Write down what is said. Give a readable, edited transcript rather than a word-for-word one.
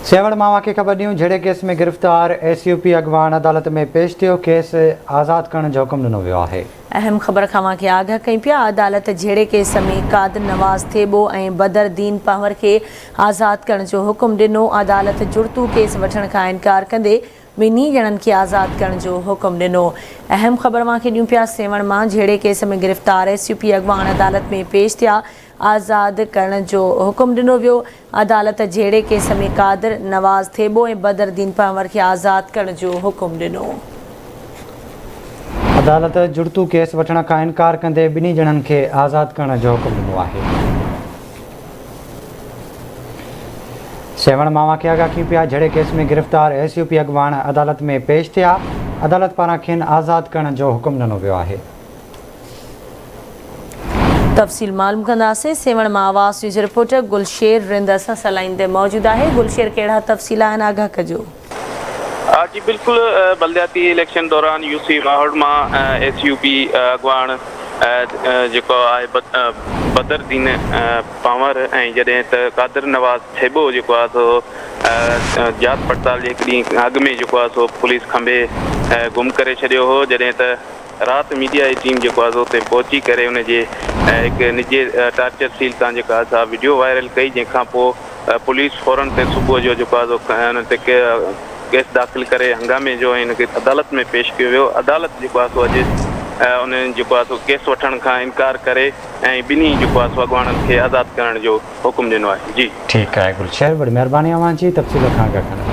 सेवण मां खे ख़बर ॾियूं जहिड़े केस में गिरफ़्तार SUP अॻवान अदालत में पेश थियो। केस आज़ादु करण जो हुकुम ॾिनो वियो आहे। अहम ख़बर खां खे आगाह कई पिया। अदालत जहिड़े केस में कादिर नवाज़ थेबो ऐं बदरदीन पंवर खे आज़ादु करण जो हुकुम ॾिनो। अदालत जुड़तू केस वठण खां इनकार कंदे ॿिन्ही ॼणनि खे आज़ादु करण जो हुकुम ॾिनो। अहम ख़बर खे ॾियूं पिया। सेवण मां जहिड़े केस में गिरफ़्तार SUP अॻवान अदालत में पेश थिया। आज़ादु करण जो हुकुम ॾिनो वियो। अदालत जहिड़े केस में कादिर नवाज़ थेबो ऐं बदरदीन पंवर खे आज़ादु करण जो हुकुम ॾिनो। अदालत जुड़तू केस वठण खां इनकार कंदे ॿिन्ही ॼणनि खे आज़ादु करण जो हुकुम ॾिनो आहे। सेवण मां खे आगाह कयूं पिया जहिड़े केस में गिरफ़्तार SUP अॻवान अदालत में पेश थिया। अदालत पारां खेनि आज़ादु करण जो हुकुम ॾिनो वियो आहे। तफ़सील मालूम कंदासीं। सेवण मां आवाज़ न्यूज़ रिपोर्टर गुलशेर रिंद असां सां लाइन ते मौजूदु आहे। गुलशेर, कहिड़ा तफ़सील आहिनि, आगाह कजो। जी बिल्कुल, बलदियाती इलेक्शन दौरान UC वाहड़ मां SUP अॻवान जेको आहे बदरदीन पंवर ऐं जॾहिं त कादिर नवाज़ थेबो जेको आहे सो जात पड़ताल जे हिकु ॾींहुं अॻु में जेको आहे सो पुलिस खंबे गुम करे छॾियो हो। जॾहिं त राति मीडिया जी टीम जेको आहे सो उते पहुची करे उनजे हिकु निजी टार्चर सील तां जेका आहे सा वीडियो वायरल कई, जंहिंखां पोइ पुलिस फौरन ते सुबुह जो जेको आहे सो उन ते केस दाख़िल करे हंगामे जो हिनखे अदालत में पेश कयो वियो। अदालत जेको आहे सो अॼु उन्हनि जेको आहे सो केस वठण खां इनकार करे ऐं ॿिन्ही जेको आहे सो अॻवाननि खे आज़ादु करण जो हुकुम ॾिनो आहे। जी ठीकु आहे गुलशेर, वॾी महिरबानी अव्हां जी तफ़सील खां आगाह करण।